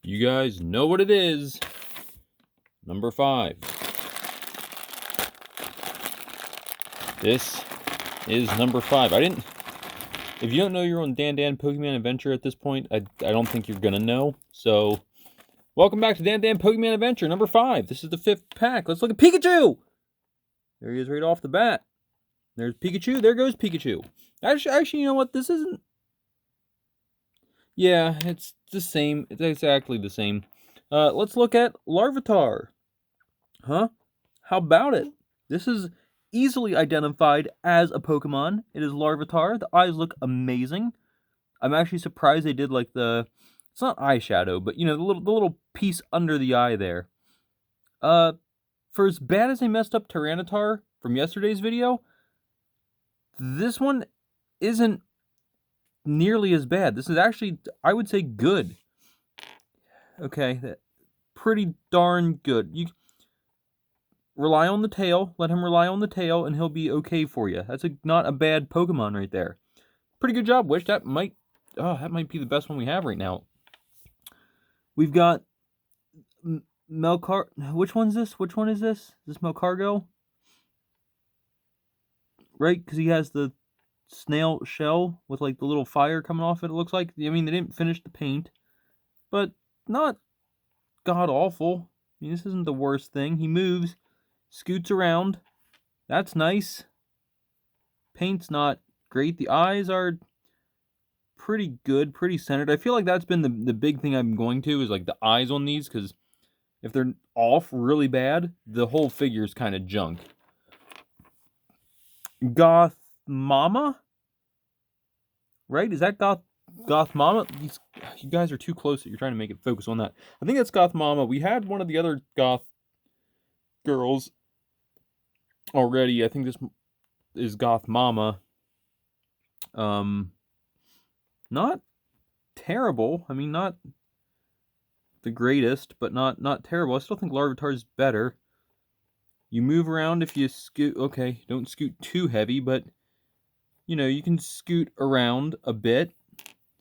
You guys know what it is. Number 5. This is number 5. If you don't know you're on Dan Pokemon Adventure at this point, I don't think you're gonna know. So, welcome back to Dan Pokemon Adventure, number 5. This is the 5th pack. Let's look at Pikachu! There he is right off the bat. There's Pikachu. There goes Pikachu. Actually, you know what? This isn't... Yeah, it's the same. It's exactly the same. Let's look at Larvitar. Huh? How about it? This is easily identified as a Pokemon. It is Larvitar. The eyes look amazing. I'm actually surprised they did like it's not eyeshadow, but you know, the little piece under the eye there. For as bad as they messed up Tyranitar from yesterday's video, this one isn't nearly as bad. This is actually, I would say, good. Okay, pretty darn good. You rely on the tail, let him rely on the tail, and he'll be okay for you. That's not a bad Pokemon right there. Pretty good job, Wish. That might be the best one we have right now. We've got Melcar. Which one's this? Which one is this? Is this Melcargo? Right, because he has the snail shell with like the little fire coming off it. It looks like. I mean, they didn't finish the paint, but not god awful. I mean, this isn't the worst thing. He moves, scoots around. That's nice. Paint's not great. The eyes are pretty good, pretty centered. I feel like that's been the big thing I'm going to is like the eyes on these, because if they're off really bad, the whole figure's kind of junk. Goth Mama? Right? Is that Goth Mama? You guys are too close. You're trying to make it focus on that. I think that's Goth Mama. We had one of the other Goth girls already. I think this is Goth Mama. Not terrible. I mean, not the greatest, but not terrible. I still think Larvitar's better. You move around if you scoot. Okay, don't scoot too heavy, but you know, you can scoot around a bit.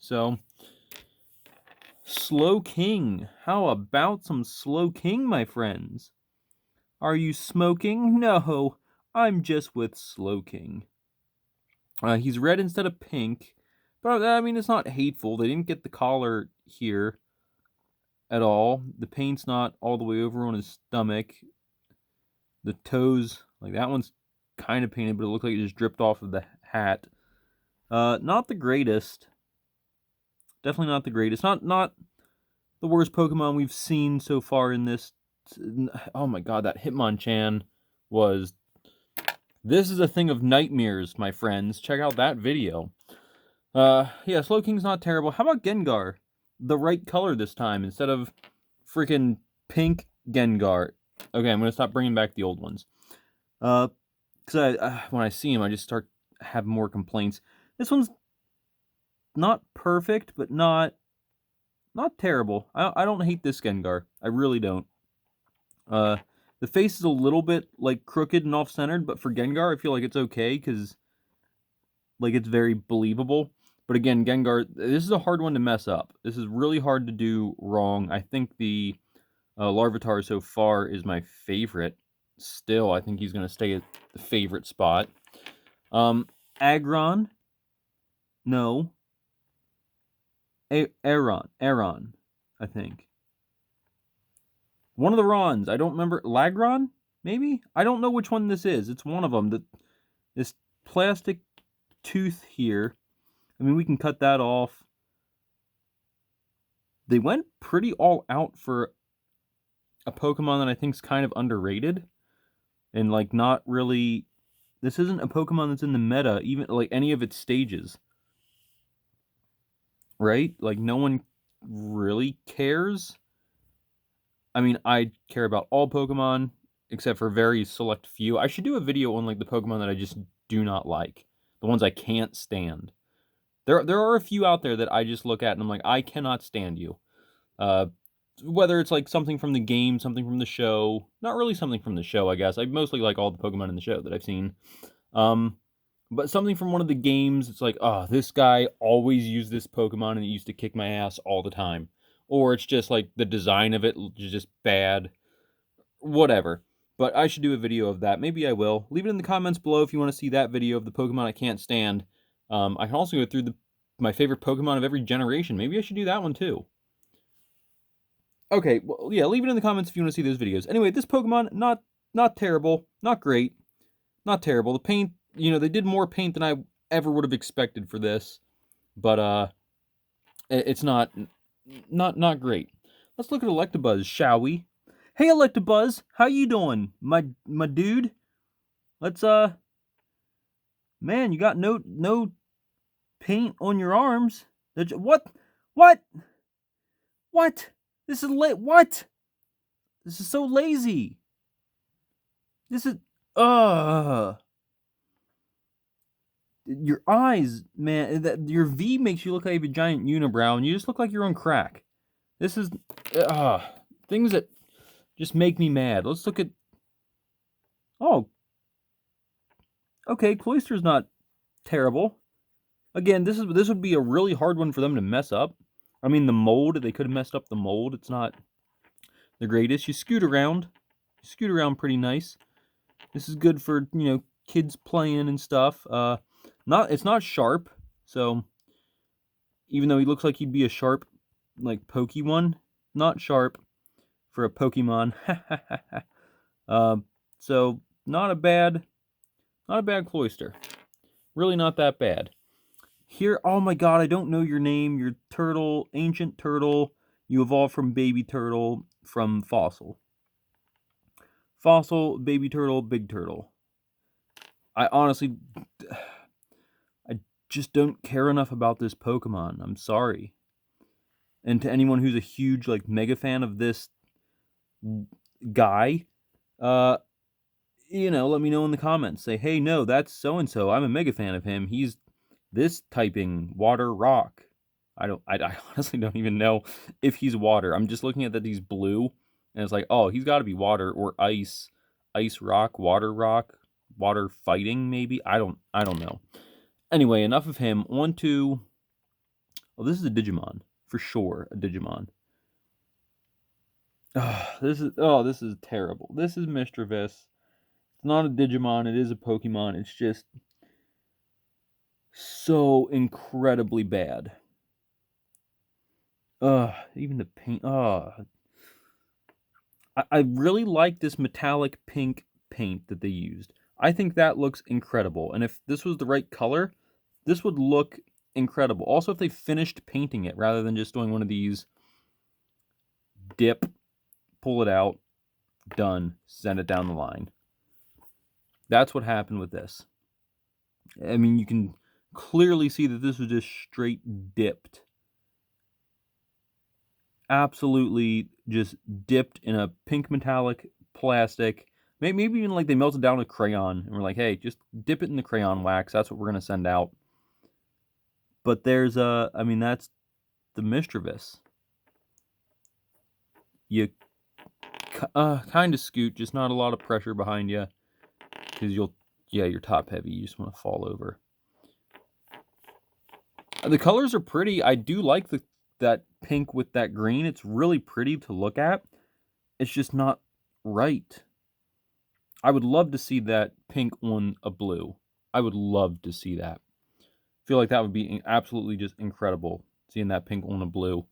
So, Slowking. How about some Slowking, my friends? Are you smoking? No, I'm just with Slowking. He's red instead of pink. But, I mean, it's not hateful. They didn't get the collar here at all. The paint's not all the way over on his stomach. The toes, like that one's kind of painted, but it looks like it just dripped off of the hat. Not the greatest. Definitely not the greatest. Not the worst Pokemon we've seen so far in this. Oh my god, that Hitmonchan was... This is a thing of nightmares, my friends. Check out that video. Yeah, Slowking's not terrible. How about Gengar? The right color this time, instead of freaking pink Gengar. Okay, I'm going to stop bringing back the old ones. Because when I see him, I just start have more complaints. This one's not perfect, but not terrible. I don't hate this Gengar. I really don't. The face is a little bit like crooked and off-centered, but for Gengar, I feel like it's okay because like it's very believable. But again, Gengar, this is a hard one to mess up. This is really hard to do wrong. I think the Larvitar so far is my favorite. Still, I think he's going to stay at the favorite spot. Aggron. No. Aron, I think. One of the Rons. I don't remember. Lagron? Maybe? I don't know which one this is. It's one of them. This plastic tooth here. I mean, we can cut that off. They went pretty all out for a Pokemon that I think is kind of underrated. And, like, not really... This isn't a Pokemon that's in the meta, even, like, any of its stages. Right? Like, no one really cares. I mean, I care about all Pokemon, except for very select few. I should do a video on, like, the Pokemon that I just do not like. The ones I can't stand. There are a few out there that I just look at and I'm like, I cannot stand you. Whether it's like something from the game, something from the show. Not really something from the show, I guess. I mostly like all the Pokemon in the show that I've seen. But something from one of the games, it's like, oh, this guy always used this Pokemon and it used to kick my ass all the time. or it's just like the design of it is just bad. Whatever. But I should do a video of that. Maybe I will. Leave it in the comments below if you want to see that video of the Pokemon I can't stand. I can also go through my favorite Pokemon of every generation. Maybe I should do that one too. Okay, well, yeah, leave it in the comments if you want to see those videos. Anyway, this Pokemon, not terrible, not great, not terrible. The paint, they did more paint than I ever would have expected for this, but it's not great. Let's look at Electabuzz, shall we? Hey, Electabuzz, how you doing, my dude? Let's man, you got no paint on your arms. What? What? This is what? This is so lazy. This is your eyes, man. Your V makes you look like a giant unibrow, and you just look like you're on crack. This is things that just make me mad. Let's look at. Oh, okay. Cloyster's not terrible. Again, this would be a really hard one for them to mess up. I mean, the mold, they could have messed up the mold. It's not the greatest. You scoot around pretty nice. This is good for, kids playing and stuff. It's not sharp, so even though he looks like he'd be a sharp, like, pokey one, not sharp for a Pokemon. So not a bad Cloyster. Really not that bad. Here, oh my god, I don't know your name. You're Turtle, Ancient Turtle. You evolved from Baby Turtle from Fossil. Fossil, Baby Turtle, Big Turtle. I honestly, I just don't care enough about this Pokemon. I'm sorry. And to anyone who's a huge, like, mega fan of this guy, let me know in the comments. Say, hey, no, that's so-and-so. I'm a mega fan of him. He's this typing, water, rock. I honestly don't even know if he's water. I'm just looking at that he's blue, and it's like, oh, he's got to be water or ice. Ice rock, water fighting, maybe? I don't know. Anyway, enough of him. On to... Oh, this is a Digimon. For sure, a Digimon. This is terrible. This is Mischievous. It's not a Digimon. It is a Pokemon. It's just so incredibly bad. Even the paint. I really like this metallic pink paint that they used. I think that looks incredible. And if this was the right color, this would look incredible. Also, if they finished painting it rather than just doing one of these dip, pull it out, done, send it down the line. That's what happened with this. I mean, you can clearly see that this was just straight dipped. Absolutely just dipped in a pink metallic plastic. Maybe even like they melted down a crayon and we're like, hey, just dip it in the crayon wax. That's what we're going to send out. But there's that's the Mischievous. You kind of scoot, just not a lot of pressure behind you. Because you're top heavy. You just want to fall over. The colors are pretty. I do like that pink with that green. It's really pretty to look at. It's just not right. I would love to see that pink on a blue. I would love to see that. I feel like that would be absolutely just incredible, seeing that pink on a blue.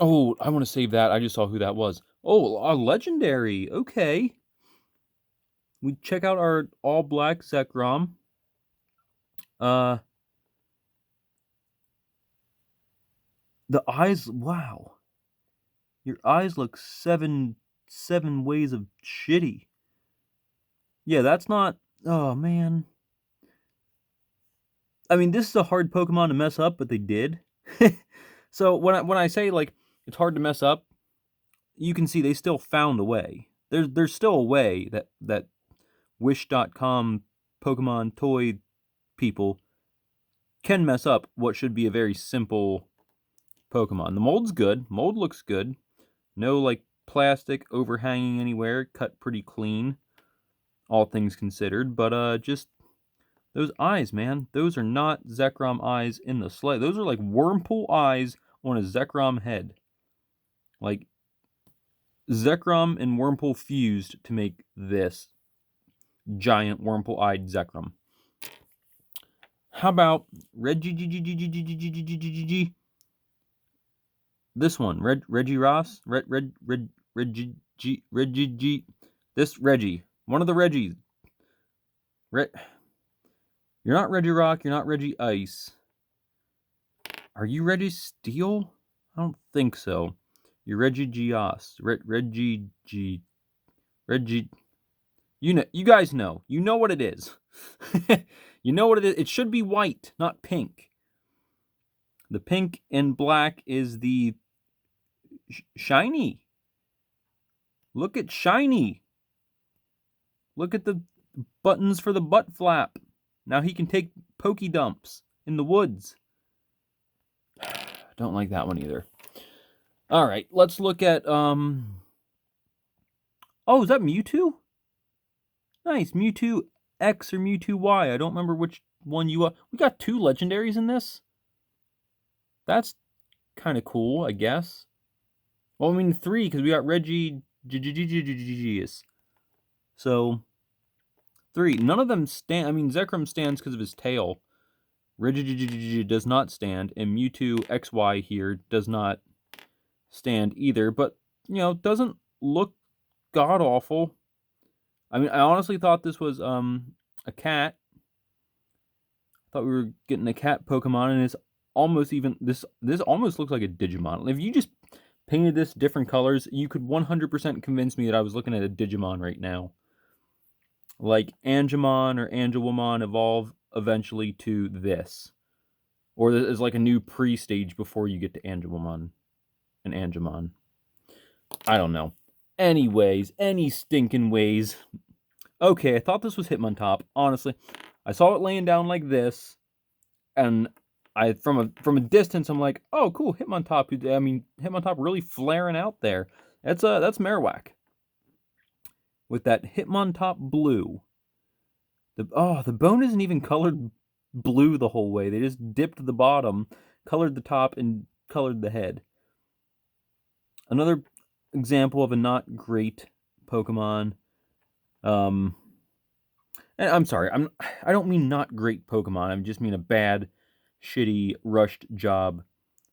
Oh, I want to save that. I just saw who that was. Oh, a legendary. Okay. We check out our all-black Zekrom. The eyes, wow. Your eyes look seven ways of shitty. Yeah, that's not... Oh, man. I mean, this is a hard Pokemon to mess up, but they did. So when I say, like, it's hard to mess up, you can see they still found a way. There's still a way that Wish.com Pokemon toy people can mess up what should be a very simple Pokemon. The mold's good. Mold looks good. No, like, plastic overhanging anywhere. Cut pretty clean, all things considered. But just those eyes, man. Those are not Zekrom eyes in the sleigh. Those are like Wurmple eyes on a Zekrom head. Like, Zekrom and Wurmple fused to make this giant Wurmple-eyed Zekrom. How about this one, Regiross, Reggie, this Reggie, one of the Reggies. You're not Regirock, you're not Regice. Are you Registeel? I don't think so. You're Regigios, Reggie. You guys know. You know what it is. You know what it is. It should be white, not pink. The pink and black is the shiny. Look at shiny. Look at the buttons for the butt flap. Now he can take pokey dumps in the woods. Don't like that one either. All right, let's look at oh, is that Mewtwo? Nice, Mewtwo X or Mewtwo Y. I don't remember which one you we got 2 legendaries in this. That's kind of cool, I guess. Well, I mean 3 because we got Reggie. So 3. None of them stand. I mean, Zekrom stands because of his tail. Reggie does not stand, and Mewtwo XY here does not stand either. But doesn't look god awful. I mean, I honestly thought this was a cat. I thought we were getting a cat Pokemon, and it's almost even this almost looks like a Digimon. If you just painted this different colors, you could 100% convince me that I was looking at a Digimon right now. Like Angemon or Angelwomon evolve eventually to this. Or there's like a new pre-stage before you get to Angelwomon and Angemon. I don't know. Anyways, any stinking ways. Okay, I thought this was Hitmontop. Honestly, I saw it laying down like this, and I from a distance, I'm like, oh, cool, Hitmontop. I mean, Hitmontop really flaring out there. That's Marowak with that Hitmontop blue. The bone isn't even colored blue the whole way. They just dipped the bottom, colored the top, and colored the head. Another example of a not great Pokemon. And I'm sorry, I don't mean not great Pokemon. I just mean a bad, shitty, rushed job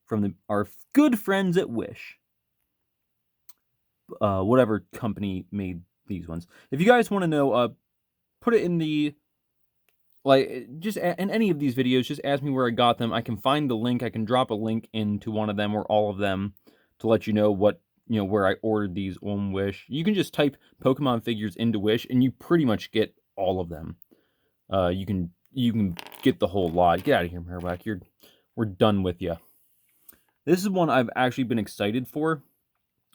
from our good friends at Wish. Whatever company made these ones. If you guys want to know, put it in the just in any of these videos. Just ask me where I got them. I can find the link. I can drop a link into one of them or all of them to let you know what where I ordered these on Wish. You can just type Pokemon figures into Wish, and you pretty much get all of them. You can get the whole lot. Get out of here, Marowak. We're done with you. This is one I've actually been excited for.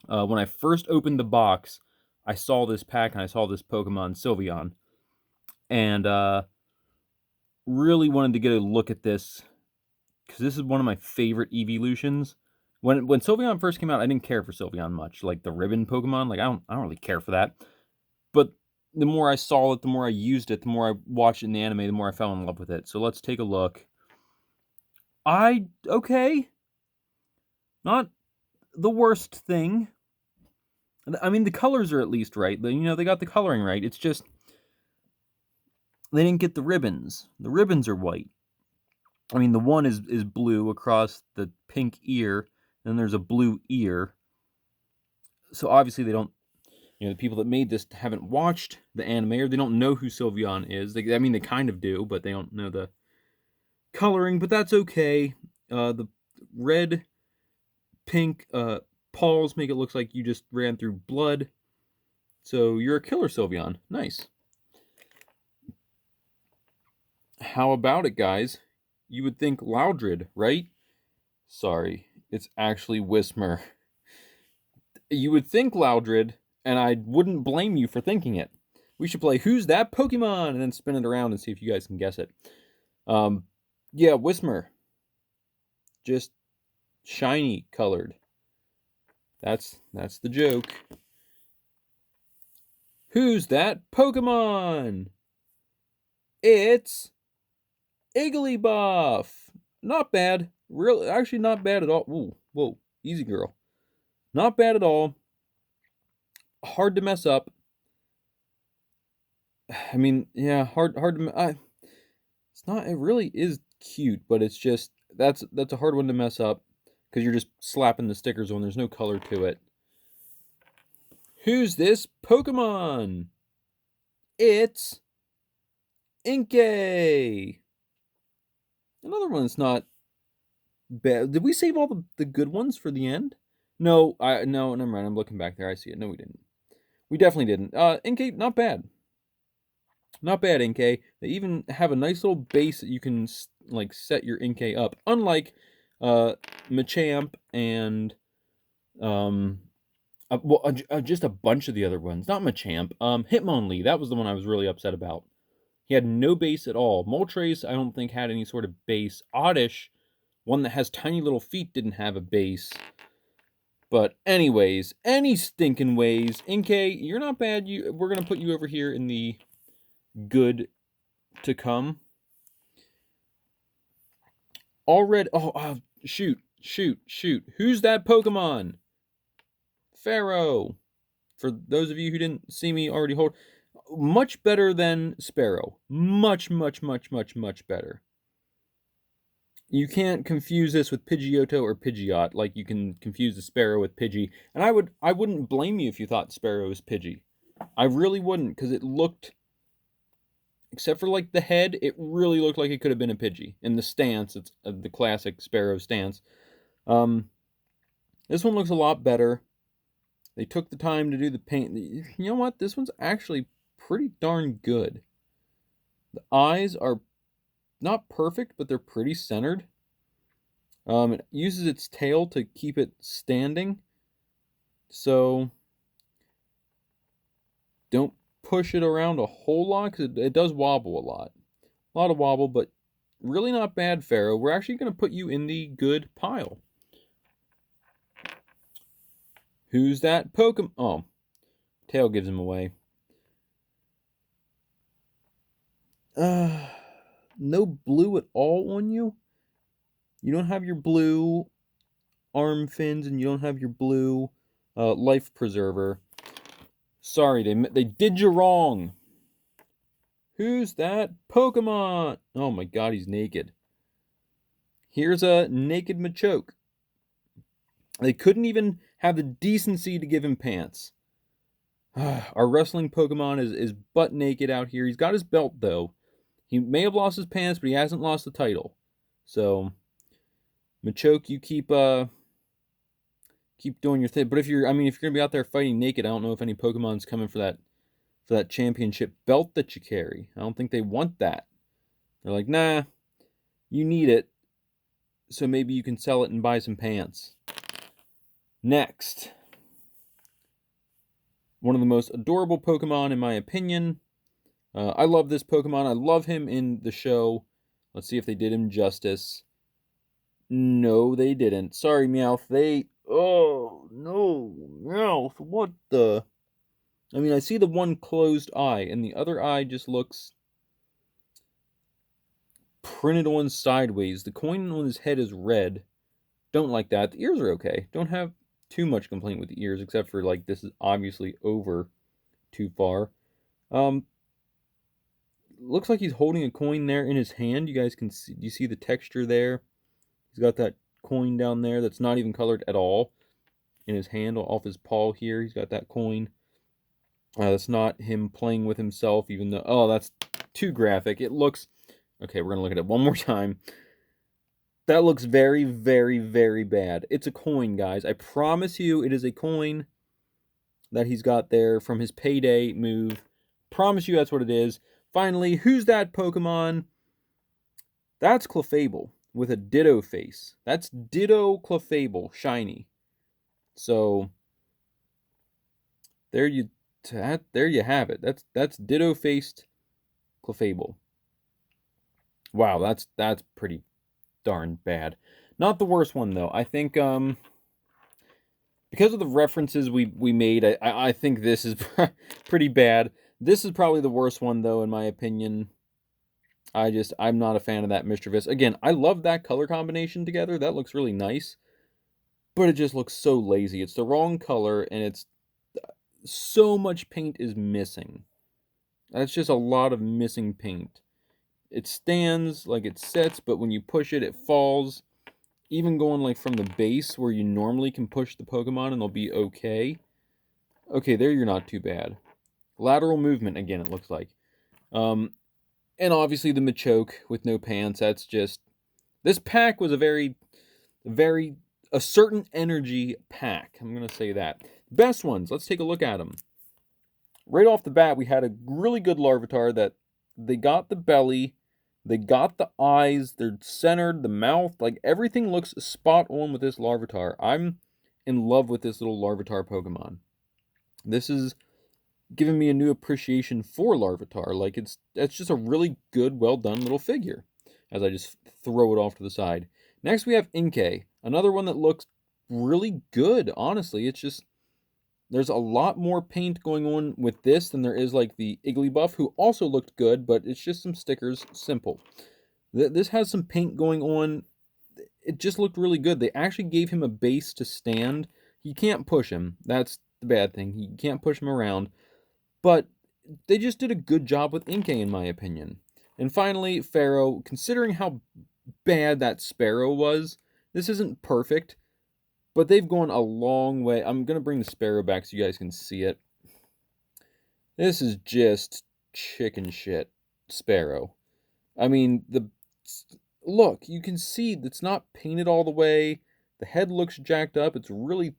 When I first opened the box, I saw this pack and I saw this Pokemon Sylveon, and really wanted to get a look at this because this is one of my favorite evolutions. When Sylveon first came out, I didn't care for Sylveon much, like the ribbon Pokemon. Like I don't really care for that. But the more I saw it, the more I used it, the more I watched it in the anime, the more I fell in love with it. So let's take a look. Okay. Not the worst thing. I mean, the colors are at least right. They got the coloring right. It's just they didn't get the ribbons. The ribbons are white. I mean, the one is blue across the pink ear, and there's a blue ear. So obviously they don't, the people that made this haven't watched the anime, or they don't know who Sylveon is. They kind of do, but they don't know the coloring, but that's okay. The red, pink paws make it look like you just ran through blood. So you're a killer Sylveon. Nice. How about it, guys? You would think Loudred, right? Sorry, it's actually Whismur. You would think Loudred, and I wouldn't blame you for thinking it. We should play Who's That Pokemon? And then spin it around and see if you guys can guess it. Yeah, Whismur. Just shiny colored. That's the joke. Who's that Pokemon? It's Igglybuff. Not bad. Really, actually not bad at all. Ooh, whoa, easy girl. Not bad at all. Hard to mess up. I mean, yeah, hard to. It's not. It really is cute, but it's just that's a hard one to mess up because you're just slapping the stickers on. There's no color to it. Who's this Pokemon? It's Inkay. Another one that's not bad. Did we save all the good ones for the end? No, no, never mind. I'm looking back there. I see it. No, we didn't. We definitely didn't. Inkay, not bad. Not bad, Inkay. They even have a nice little base that you can like set your Inkay up. Unlike Machamp and just a bunch of the other ones. Not Machamp. Hitmonlee. That was the one I was really upset about. He had no base at all. Moltres, I don't think had any sort of base. Oddish, one that has tiny little feet, didn't have a base. But anyways, any stinking ways, Inkay, you're not bad. We're gonna put you over here in the good to come. Already, shoot. Who's that Pokemon? Pharaoh. For those of you who didn't see me already hold, much better than Sparrow. Much better. You can't confuse this with Pidgeotto or Pidgeot like you can confuse the Sparrow with Pidgey. And I wouldn't blame you if you thought Sparrow was Pidgey. I really wouldn't, because it looked, except for like the head, it really looked like it could have been a Pidgey. In the stance, it's the classic Sparrow stance. This one looks a lot better. They took the time to do the paint. You know what? This one's actually pretty darn good. The eyes are not perfect, but they're pretty centered. It uses its tail to keep it standing. So don't push it around a whole lot, because it does wobble a lot. A lot of wobble, but really not bad, Pharaoh. We're actually going to put you in the good pile. Who's that Pokemon? Oh, tail gives him away. No blue at all on you? You don't have your blue arm fins, and you don't have your blue life preserver. Sorry, they did you wrong. Who's that Pokemon? Oh my god, he's naked. Here's a naked Machoke. They couldn't even have the decency to give him pants. Our wrestling Pokemon is butt naked out here. He's got his belt, though. He may have lost his pants, but he hasn't lost the title. So, Machoke, you keep doing your thing. But if you're gonna be out there fighting naked, I don't know if any Pokemon's coming for that championship belt that you carry. I don't think they want that. They're like, nah, you need it, so maybe you can sell it and buy some pants. Next, one of the most adorable Pokemon in my opinion. I love this Pokemon. I love him in the show. Let's see if they did him justice. No, they didn't. Sorry, Meowth. Oh, no. Meowth, what the... I mean, I see the one closed eye, and the other eye just looks printed on sideways. The coin on his head is red. Don't like that. The ears are okay. Don't have too much complaint with the ears, except for, like, this is obviously over too far. Looks like he's holding a coin there in his hand. You guys can see, you see the texture there? He's got that coin down there that's not even colored at all in his hand, off his paw here. He's got that coin. That's not him playing with himself, even though... Oh, that's too graphic. It looks... Okay, we're going to look at it one more time. That looks very, very, very bad. It's a coin, guys. I promise you it is a coin that he's got there from his payday move. Promise you that's what it is. Finally, who's that Pokemon? That's Clefable with a Ditto face. That's Ditto Clefable, shiny. So, there you have it. That's Ditto-faced Clefable. Wow, that's pretty darn bad. Not the worst one, though. I think, because of the references we made, I think this is pretty bad. This is probably the worst one, though, in my opinion. I'm not a fan of that Mischievous. Again, I love that color combination together. That looks really nice, but it just looks so lazy. It's the wrong color, and it's so much paint is missing. That's just a lot of missing paint. It stands like it sits, but when you push it, it falls. Even going like from the base where you normally can push the Pokemon and they'll be okay. Okay, there you're not too bad. Lateral movement, again, it looks like. And obviously the Machoke with no pants. That's just... This pack was a certain energy pack. I'm going to say that. Best ones, let's take a look at them. Right off the bat, we had a really good Larvitar that they got the belly, they got the eyes, they're centered, the mouth, like everything looks spot on with this Larvitar. I'm in love with this little Larvitar Pokemon. This is giving me a new appreciation for Larvitar. Like it's just a really good, well done little figure. As I just throw it off to the side. Next we have Inkay, another one that looks really good. Honestly, it's just there's a lot more paint going on with this than there is like the Igglybuff, who also looked good, but it's just some stickers, simple. This has some paint going on. It just looked really good. They actually gave him a base to stand. You can't push him. That's the bad thing. You can't push him around. But they just did a good job with Inkay, in my opinion. And finally, Pharaoh. Considering how bad that Sparrow was, this isn't perfect, but they've gone a long way. I'm going to bring the Sparrow back so you guys can see it. This is just chicken shit Sparrow. I mean, look, you can see it's not painted all the way. The head looks jacked up. It's really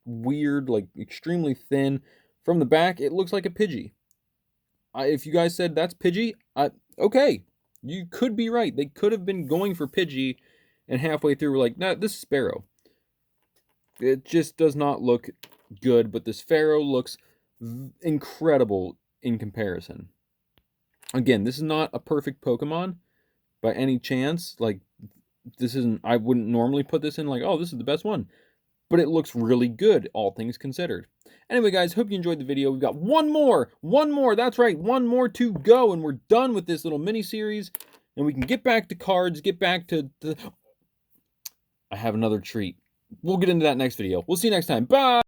weird, like extremely thin. From the back, it looks like a Pidgey. If you guys said that's Pidgey, okay. You could be right. They could have been going for Pidgey, and halfway through, we're like, nah, this is Sparrow. It just does not look good, but this Pharaoh looks incredible in comparison. Again, this is not a perfect Pokemon by any chance. Like, this isn't, I wouldn't normally put this in like, oh, this is the best one. But it looks really good, all things considered. Anyway, guys, hope you enjoyed the video. We've got one more, that's right, one more to go, and we're done with this little mini-series, and we can get back to cards, get back to I have another treat. We'll get into that next video. We'll see you next time. Bye!